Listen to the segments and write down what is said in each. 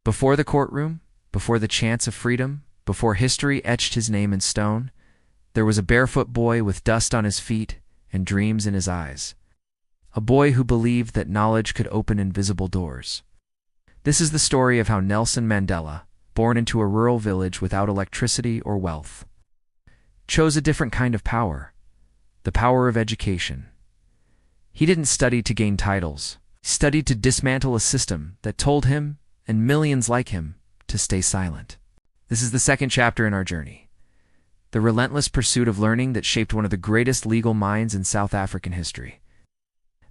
Before the courtroom, before the chance of freedom, before history etched his name in stone, there was a barefoot boy with dust on his feet and dreams in his eyes. A boy who believed that knowledge could open invisible doors. This is the story of how Nelson Mandela, born into a rural village without electricity or wealth, chose a different kind of power, the power of education. He didn't study to gain titles. He studied to dismantle a system that told him, and millions like him, to stay silent. This is the second chapter in our journey. The relentless pursuit of learning that shaped one of the greatest legal minds in South African history.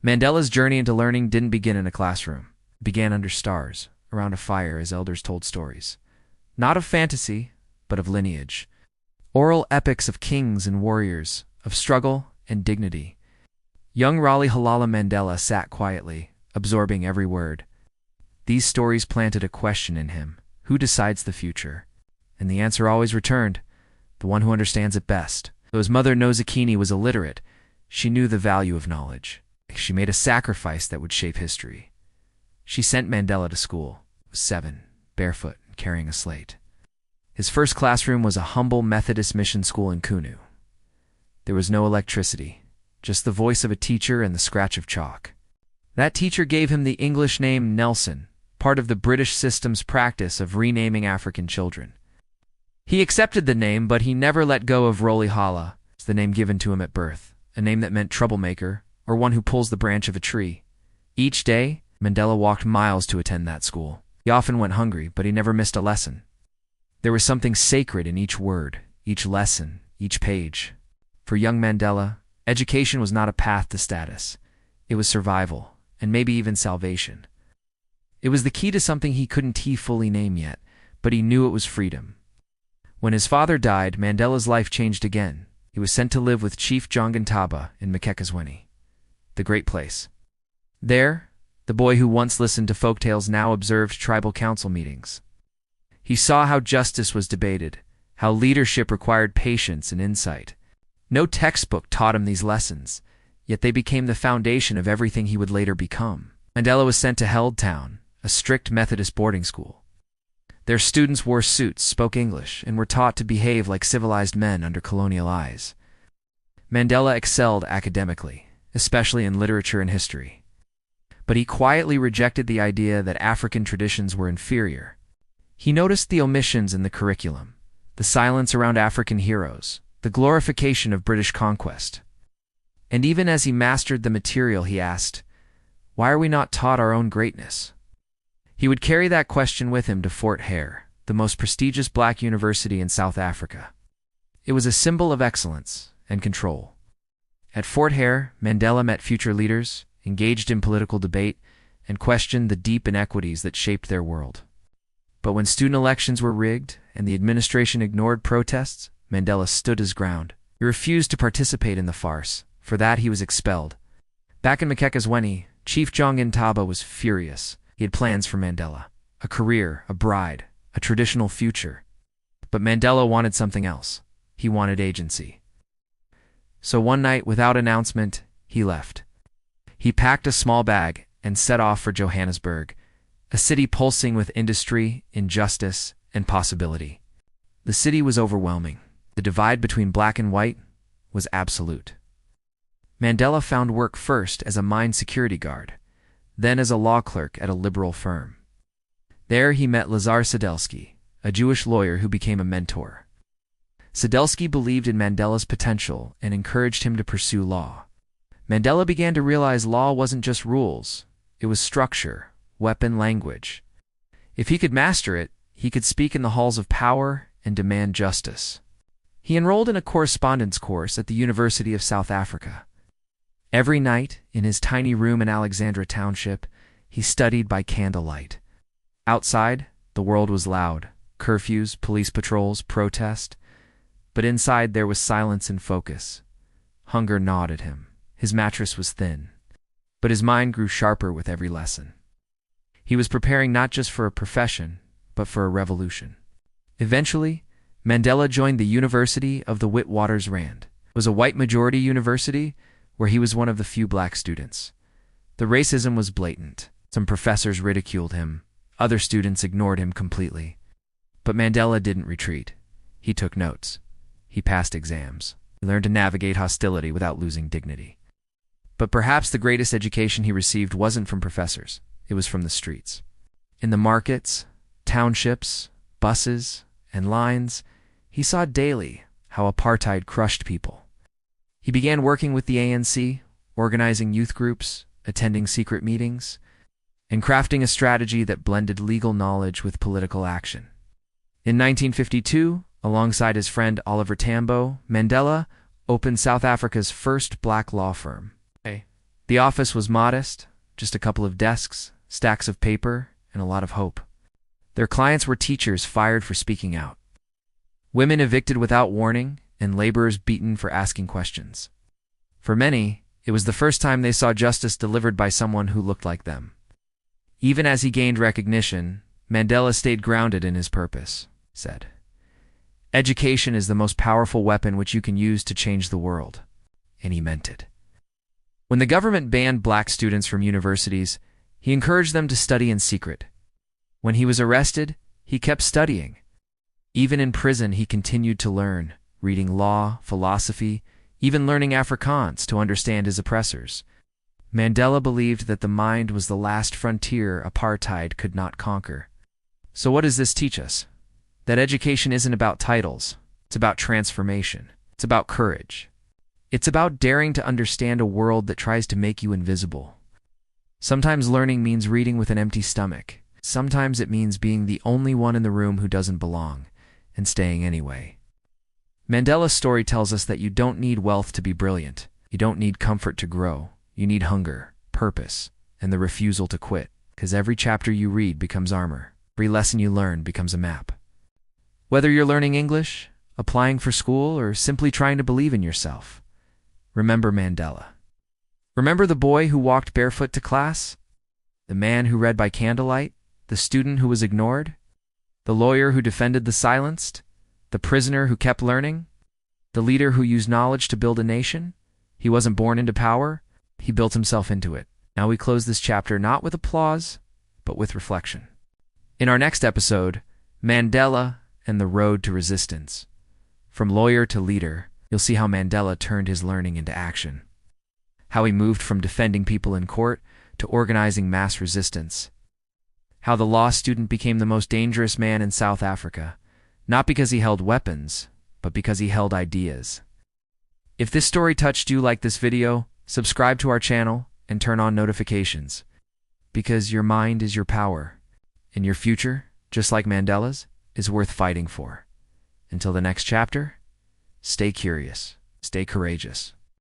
Mandela's journey into learning didn't begin in a classroom. It began under stars, around a fire as elders told stories. Not of fantasy, but of lineage. Oral epics of kings and warriors, of struggle and dignity. Young Raleigh Mandela sat quietly, absorbing every word. These stories planted a question in him. Who decides the future? And the answer always returned, the one who understands it best. Though his mother Nozakini was illiterate, she knew the value of knowledge. She made a sacrifice that would shape history. She sent Mandela to school. He was 7, barefoot, and carrying a slate. His first classroom was a humble Methodist mission school in Kunu. There was no electricity, just the voice of a teacher and the scratch of chalk. That teacher gave him the English name Nelson, part of the British system's practice of renaming African children. He accepted the name, but he never let go of Rolihala, the name given to him at birth, a name that meant troublemaker, or one who pulls the branch of a tree. Each day, Mandela walked miles to attend that school. He often went hungry, but he never missed a lesson. There was something sacred in each word, each lesson, each page. For young Mandela, education was not a path to status. It was survival, and maybe even salvation. It was the key to something he couldn't fully name yet, but he knew it was freedom. When his father died, Mandela's life changed again. He was sent to live with Chief John Gintaba in Mkekazweni, the Great Place. There, the boy who once listened to folktales now observed tribal council meetings. He saw how justice was debated, how leadership required patience and insight. No textbook taught him these lessons, yet they became the foundation of everything he would later become. Mandela was sent to Held Town, a strict Methodist boarding school. Their students wore suits, spoke English, and were taught to behave like civilized men under colonial eyes. Mandela excelled academically, especially in literature and history. But he quietly rejected the idea that African traditions were inferior. He noticed the omissions in the curriculum, the silence around African heroes, the glorification of British conquest. And even as he mastered the material, he asked, why are we not taught our own greatness? He would carry that question with him to Fort Hare, the most prestigious black university in South Africa. It was a symbol of excellence and control. At Fort Hare, Mandela met future leaders, engaged in political debate, and questioned the deep inequities that shaped their world. But when student elections were rigged and the administration ignored protests, Mandela stood his ground. He refused to participate in the farce. For that, he was expelled. Back in Mkekazweni, Chief John Gintaba was furious. He had plans for Mandela, a career, a bride, a traditional future. But Mandela wanted something else. He wanted agency. So one night, without announcement, he left. He packed a small bag and set off for Johannesburg, a city pulsing with industry, injustice, and possibility. The city was overwhelming. The divide between black and white was absolute. Mandela found work first as a mine security guard, then as a law clerk at a liberal firm. There he met Lazar Sadelsky, a Jewish lawyer who became a mentor. Sadelsky believed in Mandela's potential and encouraged him to pursue law. Mandela began to realize law wasn't just rules, it was structure, weapon language. If he could master it, he could speak in the halls of power and demand justice. He enrolled in a correspondence course at the University of South Africa. Every night, in his tiny room in Alexandra Township, he studied by candlelight. Outside, the world was loud. Curfews, police patrols, protest. But inside there was silence and focus. Hunger gnawed at him. His mattress was thin. But his mind grew sharper with every lesson. He was preparing not just for a profession, but for a revolution. Eventually, Mandela joined the University of the Witwatersrand. It was a white-majority university where he was one of the few black students. The racism was blatant. Some professors ridiculed him. Other students ignored him completely. But Mandela didn't retreat. He took notes. He passed exams. He learned to navigate hostility without losing dignity. But perhaps the greatest education he received wasn't from professors. It was from the streets. In the markets, townships, buses, and lines, he saw daily how apartheid crushed people. He began working with the ANC, organizing youth groups, attending secret meetings, and crafting a strategy that blended legal knowledge with political action. In 1952, alongside his friend Oliver Tambo, Mandela opened South Africa's first black law firm. The office was modest, just a couple of desks, stacks of paper, and a lot of hope. Their clients were teachers fired for speaking out, women evicted without warning, and laborers beaten for asking questions. For many, it was the first time they saw justice delivered by someone who looked like them. Even as he gained recognition, Mandela stayed grounded in his purpose, said, "Education is the most powerful weapon which you can use to change the world." And he meant it. When the government banned black students from universities, he encouraged them to study in secret. When he was arrested, he kept studying. Even in prison, he continued to learn, reading law, philosophy, even learning Afrikaans to understand his oppressors. Mandela believed that the mind was the last frontier apartheid could not conquer. So what does this teach us? That education isn't about titles. It's about transformation. It's about courage. It's about daring to understand a world that tries to make you invisible. Sometimes learning means reading with an empty stomach. Sometimes it means being the only one in the room who doesn't belong, and staying anyway. Mandela's story tells us that you don't need wealth to be brilliant. You don't need comfort to grow. You need hunger, purpose, and the refusal to quit, because every chapter you read becomes armor. Every lesson you learn becomes a map. Whether you're learning English, applying for school, or simply trying to believe in yourself, remember Mandela. Remember the boy who walked barefoot to class? The man who read by candlelight? The student who was ignored? The lawyer who defended the silenced? The prisoner who kept learning? The leader who used knowledge to build a nation? He wasn't born into power. He built himself into it. Now we close this chapter not with applause, but with reflection. In our next episode, Mandela and the Road to Resistance. From lawyer to leader, you'll see how Mandela turned his learning into action. How he moved from defending people in court to organizing mass resistance. How the law student became the most dangerous man in South Africa, not because he held weapons, but because he held ideas. If this story touched you like this video, subscribe to our channel and turn on notifications, because your mind is your power, and your future, just like Mandela's, is worth fighting for. Until the next chapter, stay curious, stay courageous.